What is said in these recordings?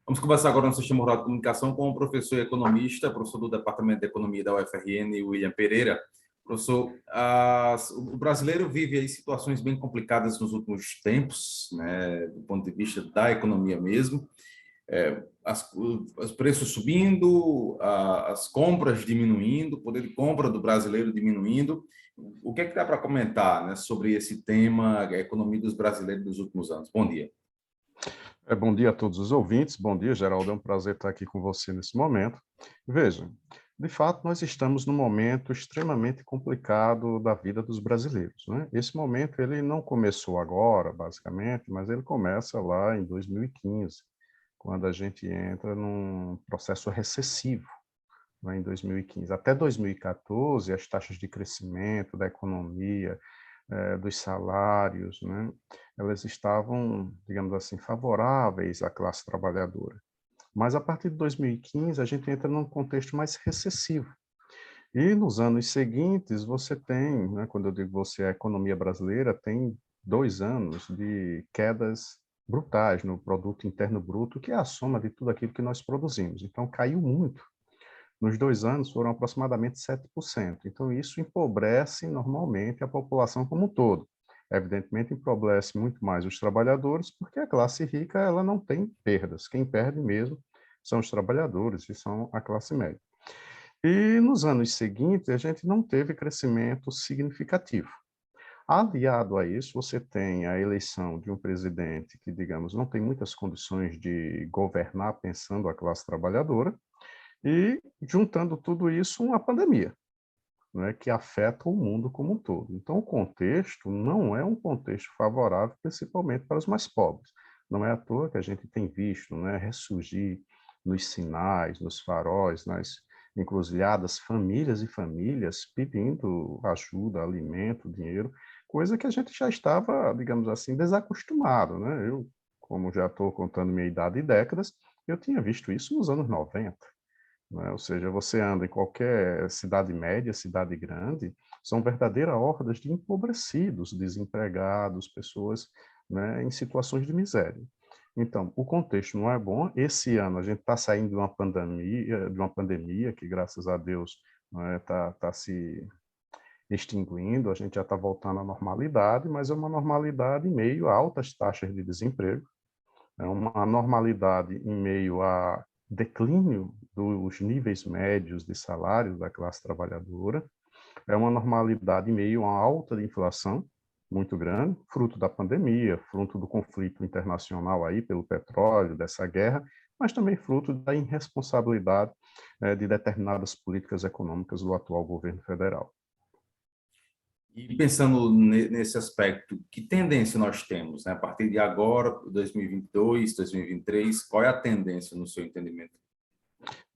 Vamos conversar agora no Sistema Rural de Comunicação com o professor e economista, professor do Departamento de Economia da UFRN, William Pereira. Professor, o brasileiro vive aí situações bem complicadas nos últimos tempos, né, do ponto de vista da economia mesmo. Os preços subindo, as compras diminuindo, o poder de compra do brasileiro diminuindo. O que é que dá para comentar, né, sobre esse tema, a economia dos brasileiros dos últimos anos? Bom dia. Bom dia a todos os ouvintes. Bom dia, Geraldo. É um prazer estar aqui com você nesse momento. Veja, de fato, nós estamos num momento extremamente complicado da vida dos brasileiros, né? Esse momento ele não começou agora, basicamente, mas ele começa lá em 2015, quando a gente entra num processo recessivo, né, em 2015. Até 2014, as taxas de crescimento da economia, dos salários, né, elas estavam, digamos assim, favoráveis à classe trabalhadora. Mas a partir de 2015, a gente entra num contexto mais recessivo. E nos anos seguintes, você tem, né, quando eu digo você, a economia brasileira tem 2 anos de quedas brutais no produto interno bruto, que é a soma de tudo aquilo que nós produzimos. Então, caiu muito. Nos 2 anos foram aproximadamente 7%. Então, isso empobrece normalmente a população como um todo. Evidentemente, empobrece muito mais os trabalhadores, porque a classe rica ela não tem perdas. Quem perde mesmo são os trabalhadores e são a classe média. E nos anos seguintes, a gente não teve crescimento significativo. Aliado a isso, você tem a eleição de um presidente que, digamos, não tem muitas condições de governar pensando a classe trabalhadora, e juntando tudo isso, uma pandemia, né, que afeta o mundo como um todo. Então, o contexto não é um contexto favorável, principalmente para os mais pobres. Não é à toa que a gente tem visto, né, ressurgir nos sinais, nos faróis, nas encruzilhadas, famílias e famílias pedindo ajuda, alimento, dinheiro, coisa que a gente já estava, digamos assim, desacostumado, né? Eu, como já estou contando minha idade e décadas, eu tinha visto isso nos anos 90. Né? Ou seja, você anda em qualquer cidade média, cidade grande, são verdadeiras hordas de empobrecidos, desempregados, pessoas, né, em situações de miséria. Então, o contexto não é bom. Esse ano a gente está saindo de uma pandemia que, graças a Deus, está se extinguindo, a gente já está voltando à normalidade, mas é uma normalidade em meio a altas taxas de desemprego, é uma normalidade em meio a declínio dos níveis médios de salários da classe trabalhadora, é uma normalidade em meio a uma alta de inflação muito grande, fruto da pandemia, fruto do conflito internacional aí pelo petróleo, dessa guerra, mas também fruto da irresponsabilidade de determinadas políticas econômicas do atual governo federal. E pensando nesse aspecto, que tendência nós temos, né? A partir de agora, 2022, 2023, qual é a tendência no seu entendimento?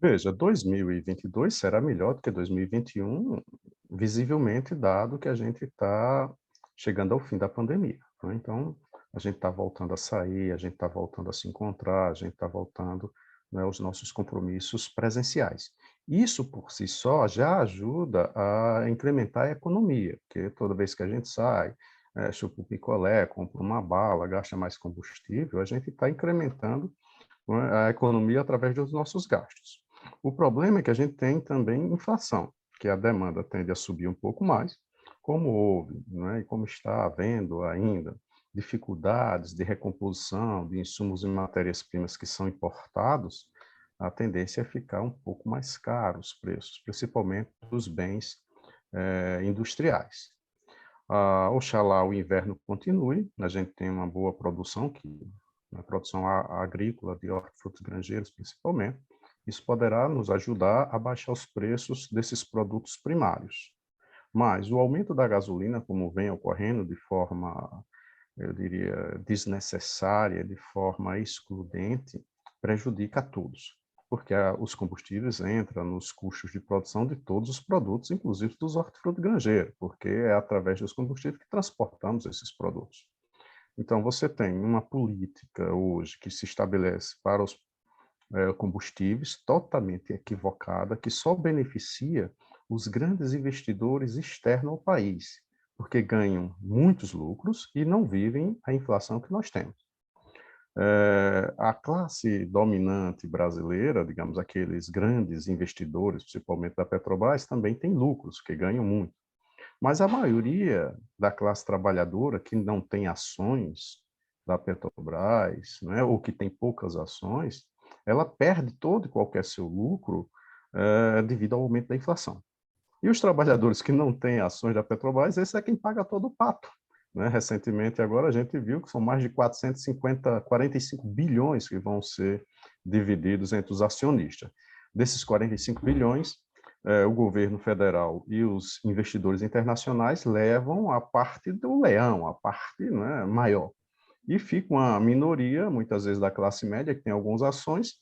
Veja, 2022 será melhor do que 2021, visivelmente, dado que a gente está chegando ao fim da pandemia, né? Então, a gente está voltando a sair, a gente está voltando a se encontrar, a gente está voltando, né, aos nossos compromissos presenciais. Isso, por si só, já ajuda a incrementar a economia, porque toda vez que a gente sai, chupa o picolé, compra uma bala, gasta mais combustível, a gente está incrementando, né, a economia através dos nossos gastos. O problema é que a gente tem também inflação, que a demanda tende a subir um pouco mais, como houve, né, e como está havendo ainda dificuldades de recomposição de insumos e matérias-primas que são importados, a tendência é ficar um pouco mais caros os preços, principalmente dos bens industriais. Oxalá o inverno continue, a gente tem uma boa produção, a produção agrícola de hortifrutos granjeiros principalmente, isso poderá nos ajudar a baixar os preços desses produtos primários. Mas o aumento da gasolina, como vem ocorrendo de forma, eu diria, desnecessária, de forma excludente, prejudica a todos, porque os combustíveis entram nos custos de produção de todos os produtos, inclusive dos hortifrutos granjeiros, porque é através dos combustíveis que transportamos esses produtos. Então, você tem uma política hoje que se estabelece para os combustíveis totalmente equivocada, que só beneficia os grandes investidores externos ao país, porque ganham muitos lucros e não vivem a inflação que nós temos. A classe dominante brasileira, digamos, aqueles grandes investidores, principalmente da Petrobras, também tem lucros, que ganham muito. Mas a maioria da classe trabalhadora que não tem ações da Petrobras, né, ou que tem poucas ações, ela perde todo e qualquer seu lucro devido ao aumento da inflação. E os trabalhadores que não têm ações da Petrobras, esse é quem paga todo o pato. Né? Recentemente, agora, a gente viu que são mais de 45 bilhões que vão ser divididos entre os acionistas. Desses 45 bilhões, o governo federal e os investidores internacionais levam a parte do leão, a parte, né, maior. E fica uma minoria, muitas vezes da classe média, que tem algumas ações,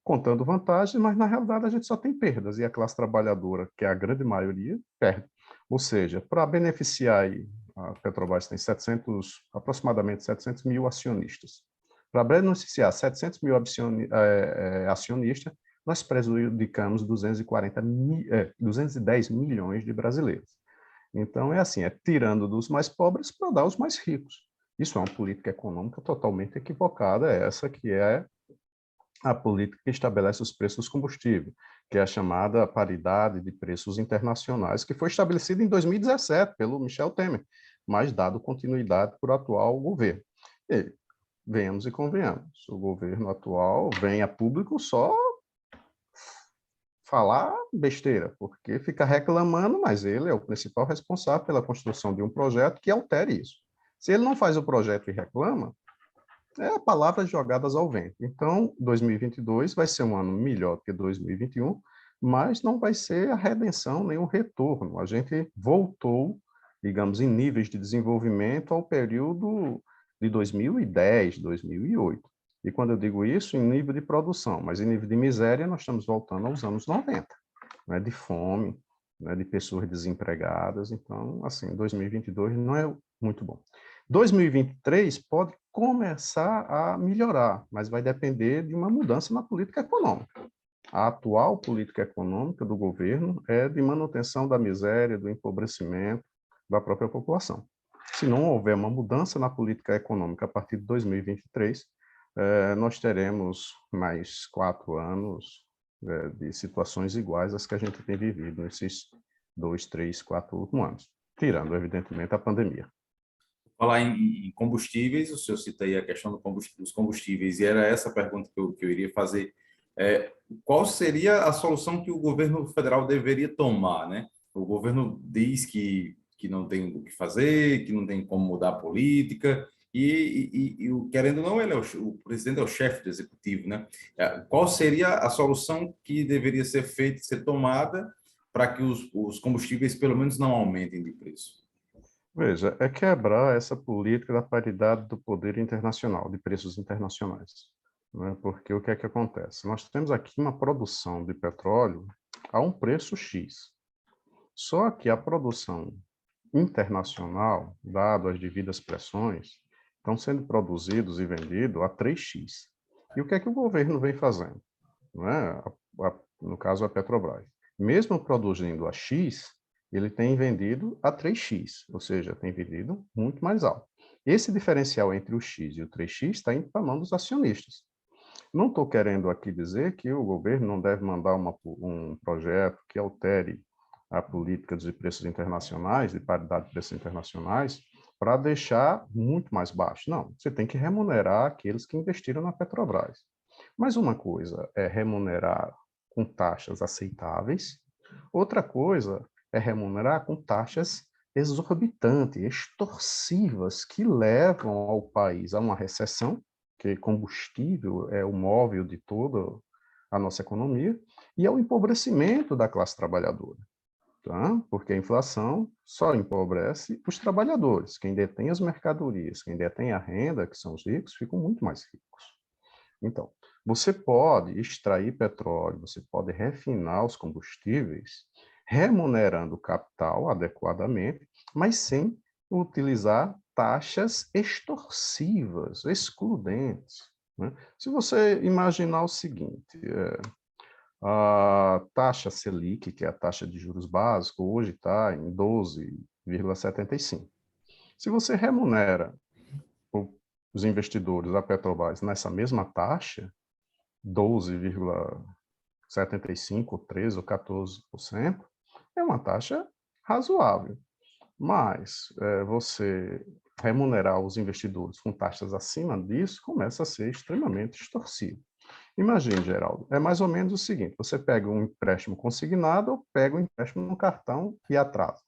contando vantagens, mas na realidade a gente só tem perdas, e a classe trabalhadora, que é a grande maioria, perde. Ou seja, para beneficiar aí, a Petrobras tem aproximadamente 700 mil acionistas. Para beneficiar 700 mil acionistas, nós prejudicamos 210 milhões de brasileiros. Então, é assim, é tirando dos mais pobres para dar aos mais ricos. Isso é uma política econômica totalmente equivocada, essa que é a política que estabelece os preços dos combustíveis, que é a chamada paridade de preços internacionais, que foi estabelecida em 2017 pelo Michel Temer, mas dado continuidade por atual governo. E, venhamos e convenhamos, o governo atual vem a público só falar besteira, porque fica reclamando, mas ele é o principal responsável pela construção de um projeto que altere isso. Se ele não faz o projeto e reclama, palavras jogadas ao vento. Então, 2022 vai ser um ano melhor que 2021, mas não vai ser a redenção nem o retorno. A gente voltou, digamos, em níveis de desenvolvimento ao período de 2010, 2008. E quando eu digo isso, em nível de produção, mas em nível de miséria, nós estamos voltando aos anos 90, né, de fome, né, de pessoas desempregadas. Então, assim, 2022 não é muito bom. 2023 pode começar a melhorar, mas vai depender de uma mudança na política econômica. A atual política econômica do governo é de manutenção da miséria, do empobrecimento da própria população. Se não houver uma mudança na política econômica a partir de 2023, nós teremos mais 4 anos de situações iguais às que a gente tem vivido nesses 2, 3, 4 últimos anos, tirando, evidentemente, a pandemia. Falar em combustíveis, o senhor cita aí a questão dos combustíveis, e era essa a pergunta que eu iria fazer. Qual seria a solução que o governo federal deveria tomar, né? O governo diz que não tem o que fazer, que não tem como mudar a política, querendo ou não, ele o presidente é o chefe do executivo, né? Qual seria a solução que deveria ser feita, ser tomada, para que os combustíveis, pelo menos, não aumentem de preço? Veja, é quebrar essa política da paridade do poder internacional, de preços internacionais. Né? Porque o que é que acontece? Nós temos aqui uma produção de petróleo a um preço X. Só que a produção internacional, dado as devidas pressões, estão sendo produzidos e vendidos a 3x. E o que é que o governo vem fazendo? Não é? No caso, a Petrobras. Mesmo produzindo a X, ele tem vendido a 3x, ou seja, tem vendido muito mais alto. Esse diferencial entre o X e o 3x está indo para a mão dos acionistas. Não estou querendo aqui dizer que o governo não deve mandar um projeto que altere a política de preços internacionais, de paridade de preços internacionais, para deixar muito mais baixo. Não, você tem que remunerar aqueles que investiram na Petrobras. Mas uma coisa é remunerar com taxas aceitáveis, outra coisa é remunerar com taxas exorbitantes, extorsivas, que levam ao país a uma recessão, que combustível é o móvel de toda a nossa economia, e ao empobrecimento da classe trabalhadora. Tá? Porque a inflação só empobrece os trabalhadores. Quem detém as mercadorias, quem detém a renda, que são os ricos, ficam muito mais ricos. Então, você pode extrair petróleo, você pode refinar os combustíveis, remunerando o capital adequadamente, mas sem utilizar taxas extorsivas, excludentes. Né? Se você imaginar o seguinte, a taxa Selic, que é a taxa de juros básico, hoje está em 12,75. Se você remunera os investidores da Petrobras nessa mesma taxa, 12,75, 13 ou 14%, é uma taxa razoável. Mas você remunerar os investidores com taxas acima disso começa a ser extremamente extorsivo. Imagine, Geraldo, é mais ou menos o seguinte: você pega um empréstimo consignado ou pega um empréstimo no cartão e atrasa.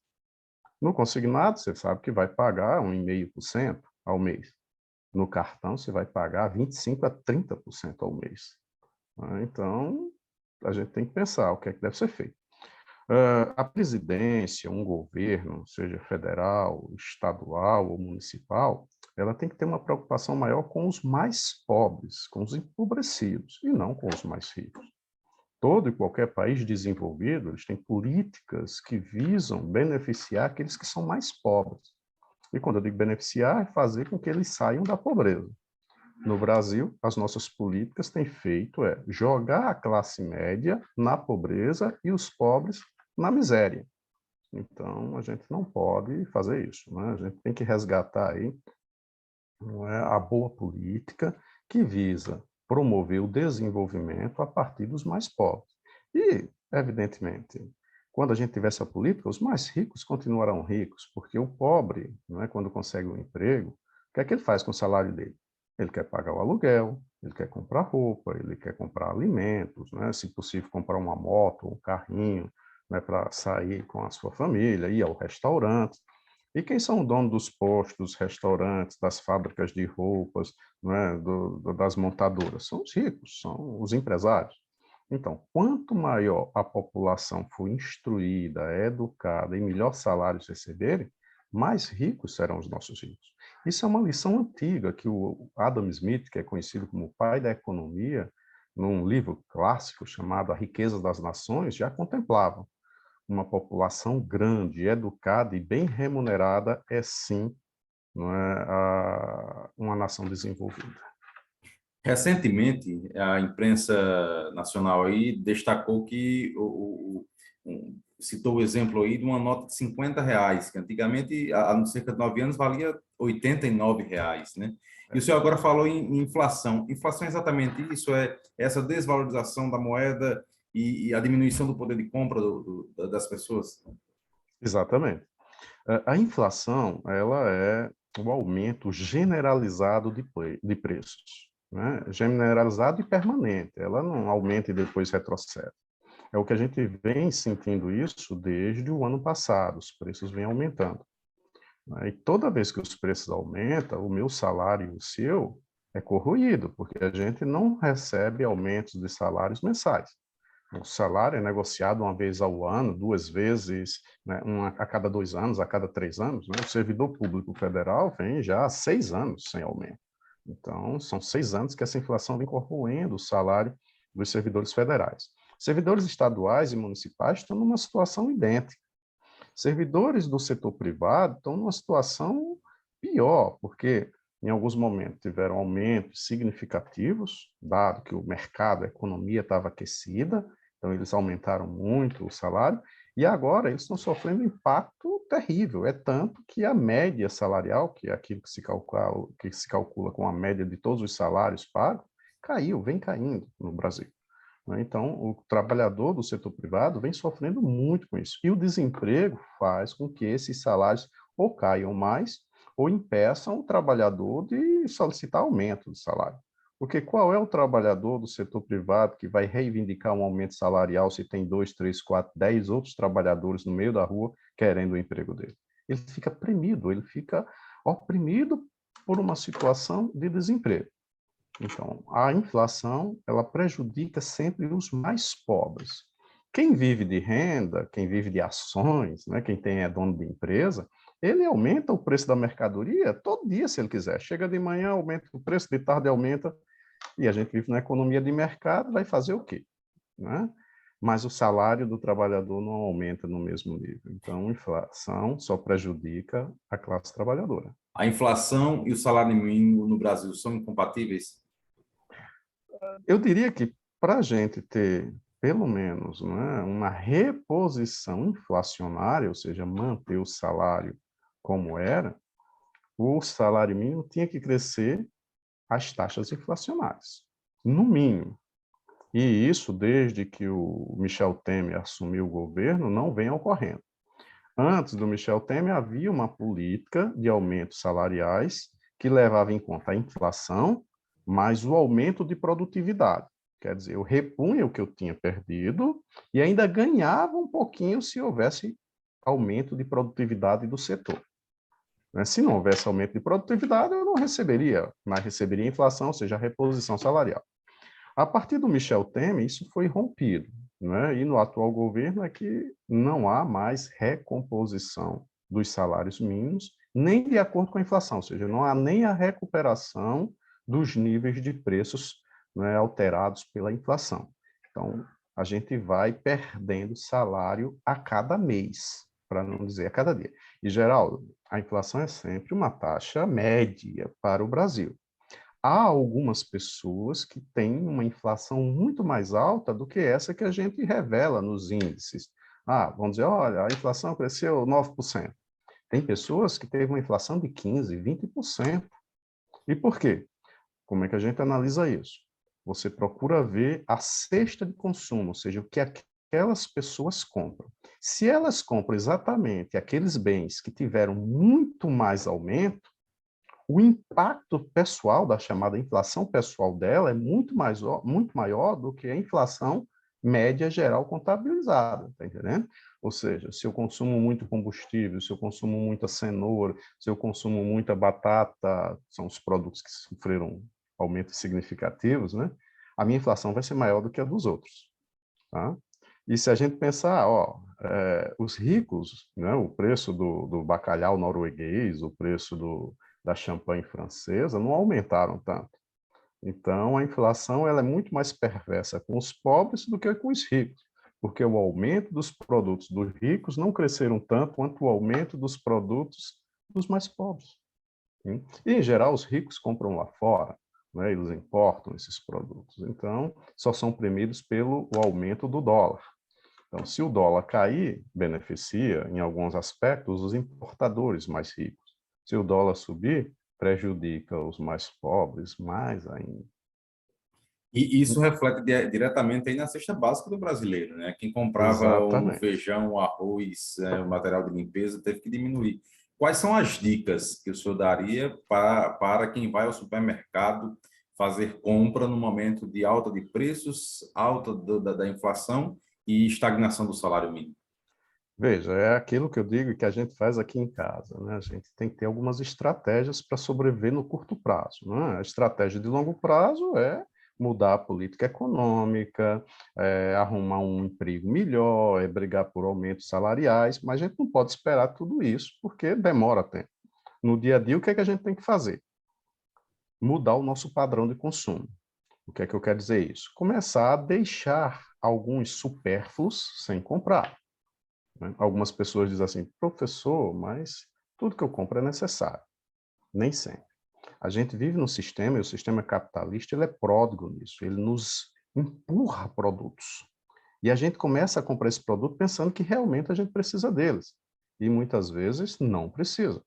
No consignado, você sabe que vai pagar 1,5% ao mês. No cartão, você vai pagar 25% a 30% ao mês. Então, a gente tem que pensar o que é que deve ser feito. A presidência, um governo, seja federal, estadual ou municipal, ela tem que ter uma preocupação maior com os mais pobres, com os empobrecidos, e não com os mais ricos. Todo e qualquer país desenvolvido, eles têm políticas que visam beneficiar aqueles que são mais pobres. E quando eu digo beneficiar, é fazer com que eles saiam da pobreza. No Brasil, as nossas políticas têm feito jogar a classe média na pobreza e os pobres na miséria. Então, a gente não pode fazer isso, né? A gente tem que resgatar aí, não é, a boa política que visa promover o desenvolvimento a partir dos mais pobres. E, evidentemente, quando a gente tiver essa política, os mais ricos continuarão ricos, porque o pobre, não é, quando consegue um emprego, o que é que ele faz com o salário dele? Ele quer pagar o aluguel, ele quer comprar roupa, ele quer comprar alimentos, né? Se possível, comprar uma moto, um carrinho, né, para sair com a sua família, ir ao restaurante. E quem são o dono dos postos, restaurantes, das fábricas de roupas, né, das montadoras? São os ricos, são os empresários. Então, quanto maior a população for instruída, educada e melhor salários receberem, mais ricos serão os nossos ricos. Isso é uma lição antiga que o Adam Smith, que é conhecido como o pai da economia, num livro clássico chamado A Riqueza das Nações, já contemplava. Uma população grande, educada e bem remunerada é sim, não é, uma nação desenvolvida. Recentemente, a imprensa nacional aí destacou que citou o exemplo aí de uma nota de R$ 50, que antigamente, há cerca de 9 anos, valia R$ 89, né? E o senhor agora falou em inflação. Inflação é exatamente isso, é essa desvalorização da moeda e a diminuição do poder de compra das pessoas? Exatamente. A inflação, ela é o aumento generalizado de preços, né? Generalizado e permanente. Ela não aumenta e depois retrocede. É o que a gente vem sentindo isso desde o ano passado. Os preços vêm aumentando, né? E toda vez que os preços aumentam, o meu salário e o seu é corroído, porque a gente não recebe aumentos de salários mensais. O salário é negociado uma vez ao ano, duas vezes, né, uma a cada 2 anos, a cada 3 anos. Né? O servidor público federal vem já há 6 anos sem aumento. Então, são 6 anos que essa inflação vem corroendo o salário dos servidores federais. Servidores estaduais e municipais estão numa situação idêntica. Servidores do setor privado estão numa situação pior, porque em alguns momentos tiveram aumentos significativos, dado que o mercado, a economia estava aquecida, então eles aumentaram muito o salário, e agora eles estão sofrendo um impacto terrível. É tanto que a média salarial, que é aquilo que se calcula com a média de todos os salários pagos, caiu, vem caindo no Brasil. Então, o trabalhador do setor privado vem sofrendo muito com isso. E o desemprego faz com que esses salários ou caiam mais ou impeçam o trabalhador de solicitar aumento de salário. Porque qual é o trabalhador do setor privado que vai reivindicar um aumento salarial se tem 2, 3, 4, 10 outros trabalhadores no meio da rua querendo o emprego dele? Ele fica premido, ele fica oprimido por uma situação de desemprego. Então, a inflação, ela prejudica sempre os mais pobres. Quem vive de renda, quem vive de ações, né, quem é dono de empresa, ele aumenta o preço da mercadoria todo dia, se ele quiser. Chega de manhã, aumenta o preço, de tarde aumenta, e a gente vive na economia de mercado, vai fazer o quê? Né? Mas o salário do trabalhador não aumenta no mesmo nível. Então, a inflação só prejudica a classe trabalhadora. A inflação e o salário mínimo no Brasil são incompatíveis? Eu diria que para a gente ter, pelo menos, né, uma reposição inflacionária, ou seja, manter o salário como era, o salário mínimo tinha que crescer as taxas inflacionárias, no mínimo. E isso, desde que o Michel Temer assumiu o governo, não vem ocorrendo. Antes do Michel Temer, havia uma política de aumentos salariais que levava em conta a inflação, mais o aumento de produtividade. Quer dizer, eu repunha o que eu tinha perdido e ainda ganhava um pouquinho se houvesse aumento de produtividade do setor. Se não houvesse aumento de produtividade, eu não receberia, mas receberia inflação, ou seja, a reposição salarial. A partir do Michel Temer, isso foi rompido, né? E no atual governo é que não há mais recomposição dos salários mínimos, nem de acordo com a inflação, ou seja, não há nem a recuperação dos níveis de preços, né, alterados pela inflação. Então, a gente vai perdendo salário a cada mês, para não dizer a cada dia. E, Geraldo, a inflação é sempre uma taxa média para o Brasil. Há algumas pessoas que têm uma inflação muito mais alta do que essa que a gente revela nos índices. Vamos dizer, olha, a inflação cresceu 9%. Tem pessoas que teve uma inflação de 15%, 20%. E por quê? Como é que a gente analisa isso? Você procura ver a cesta de consumo, ou seja, o que aquelas pessoas compram. Se elas compram exatamente aqueles bens que tiveram muito mais aumento, o impacto pessoal da chamada inflação pessoal dela é muito maior do que a inflação média geral contabilizada, tá entendendo? Ou seja, se eu consumo muito combustível, se eu consumo muita cenoura, se eu consumo muita batata, são os produtos que sofreram aumentos significativos, né? A minha inflação vai ser maior do que a dos outros, tá? E se a gente pensar, os ricos, né, o preço do bacalhau norueguês, o preço da champanhe francesa não aumentaram tanto. Então, a inflação ela é muito mais perversa com os pobres do que com os ricos, porque o aumento dos produtos dos ricos não cresceram tanto quanto o aumento dos produtos dos mais pobres. Sim? E, em geral, os ricos compram lá fora, né? Eles importam esses produtos. Então, só são premidos pelo aumento do dólar. Então, se o dólar cair, beneficia, em alguns aspectos, os importadores mais ricos. Se o dólar subir, prejudica os mais pobres mais ainda. E isso reflete diretamente aí na cesta básica do brasileiro, né? Quem comprava um Exatamente. feijão, um arroz, o material de limpeza, teve que diminuir. Quais são as dicas que o senhor daria para quem vai ao supermercado fazer compra no momento de alta de preços, alta da inflação e estagnação do salário mínimo? Veja, é aquilo que eu digo que a gente faz aqui em casa, né? A gente tem que ter algumas estratégias para sobreviver no curto prazo, né? A estratégia de longo prazo é mudar a política econômica, arrumar um emprego melhor, brigar por aumentos salariais, mas a gente não pode esperar tudo isso, porque demora tempo. No dia a dia, o que é que a gente tem que fazer? Mudar o nosso padrão de consumo. O que é que eu quero dizer isso? Começar a deixar alguns supérfluos sem comprar, né? Algumas pessoas dizem assim, professor, mas tudo que eu compro é necessário. Nem sempre. A gente vive num sistema, e o sistema capitalista ele é pródigo nisso, ele nos empurra produtos. E a gente começa a comprar esse produto pensando que realmente a gente precisa deles. E muitas vezes não precisa.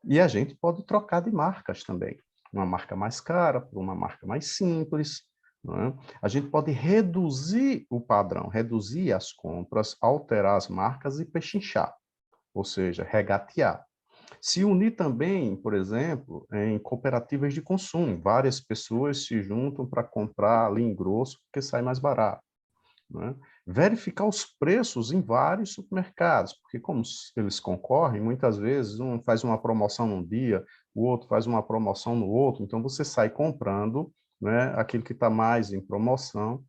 E a gente pode trocar de marcas também. Uma marca mais cara por uma marca mais simples. Não é? A gente pode reduzir o padrão, reduzir as compras, alterar as marcas e pechinchar, ou seja, regatear. Se unir também, por exemplo, em cooperativas de consumo. Várias pessoas se juntam para comprar ali em grosso porque sai mais barato. Né? Verificar os preços em vários supermercados, porque como eles concorrem, muitas vezes um faz uma promoção num dia, o outro faz uma promoção no outro, então você sai comprando, né, aquilo que está mais em promoção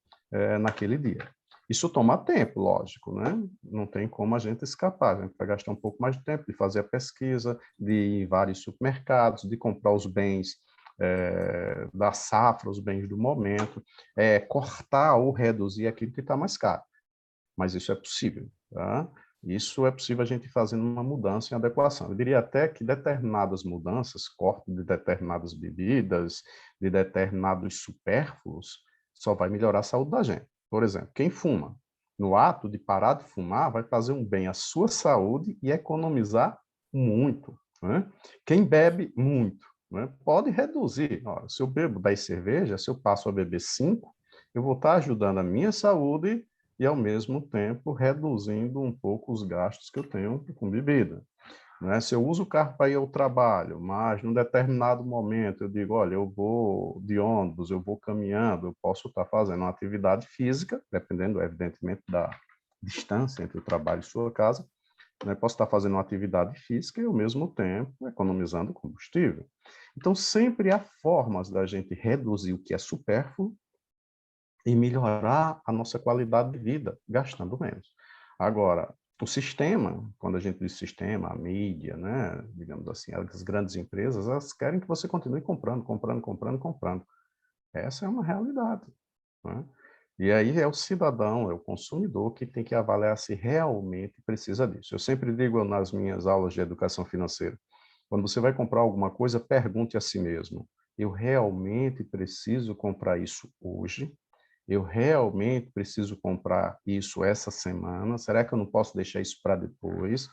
naquele dia. Isso toma tempo, lógico, né? Não tem como a gente escapar, a gente vai gastar um pouco mais de tempo de fazer a pesquisa, de ir em vários supermercados, de comprar os bens da safra, os bens do momento, cortar ou reduzir aquilo que está mais caro. Mas isso é possível, tá? Isso é possível a gente fazendo uma mudança em adequação. Eu diria até que determinadas mudanças, corte de determinadas bebidas, de determinados supérfluos, só vai melhorar a saúde da gente. Por exemplo, quem fuma, no ato de parar de fumar, vai fazer um bem à sua saúde e economizar muito, né? Quem bebe, muito. né? Pode reduzir. Ó, se eu bebo 10 cervejas, se eu passo a beber 5, eu vou estar ajudando a minha saúde e, ao mesmo tempo, reduzindo um pouco os gastos que eu tenho com bebida. Né? Se eu uso o carro para ir ao trabalho, mas num determinado momento eu digo, olha, eu vou de ônibus, eu vou caminhando, eu posso estar fazendo uma atividade física, dependendo, evidentemente, da distância entre o trabalho e sua casa, né? Posso estar fazendo uma atividade física e, ao mesmo tempo, economizando combustível. Então, sempre há formas da gente reduzir o que é supérfluo e melhorar a nossa qualidade de vida, gastando menos. Agora, o sistema, quando a gente diz sistema, a mídia, né, digamos assim, as grandes empresas, elas querem que você continue comprando, comprando, comprando, comprando. Essa é uma realidade, né? E aí é o cidadão, é o consumidor que tem que avaliar se realmente precisa disso. Eu sempre digo nas minhas aulas de educação financeira, quando você vai comprar alguma coisa, pergunte a si mesmo: eu realmente preciso comprar isso hoje? Eu realmente preciso comprar isso essa semana? Será que eu não posso deixar isso para depois?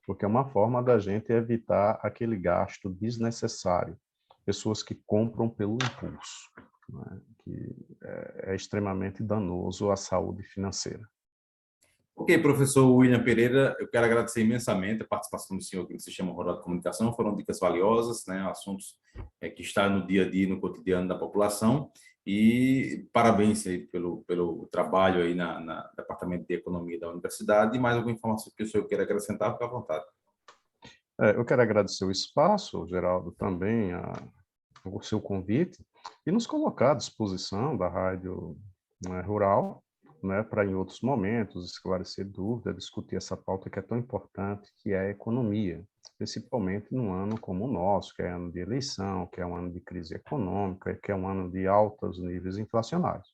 Porque é uma forma da gente evitar aquele gasto desnecessário. Pessoas que compram pelo impulso, né? Que é extremamente danoso à saúde financeira. Ok, professor William Pereira, eu quero agradecer imensamente a participação do senhor aqui no Sistema Rural de Comunicação. Foram dicas valiosas, né? Assuntos que estão no dia a dia, no cotidiano da população. E parabéns aí pelo trabalho aí no Departamento de Economia da Universidade. E mais alguma informação que o senhor queira acrescentar, fique à vontade. Eu quero agradecer o espaço, Geraldo, também o seu convite e nos colocar à disposição da Rádio, né, Rural, né, para em outros momentos esclarecer dúvidas, discutir essa pauta que é tão importante, que é a economia, principalmente num ano como o nosso, que é ano de eleição, que é um ano de crise econômica, que é um ano de altos níveis inflacionários.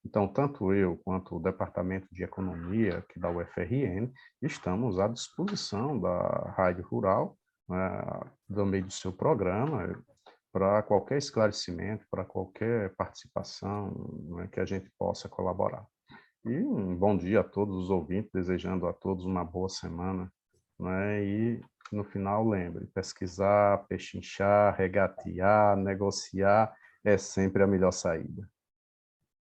Então, tanto eu quanto o Departamento de Economia aqui da UFRN estamos à disposição da Rádio Rural, né, também do seu programa, para qualquer esclarecimento, para qualquer participação, né, que a gente possa colaborar. E um bom dia a todos os ouvintes, desejando a todos uma boa semana, né? E no final, lembre, pesquisar, pechinchar, regatear, negociar é sempre a melhor saída.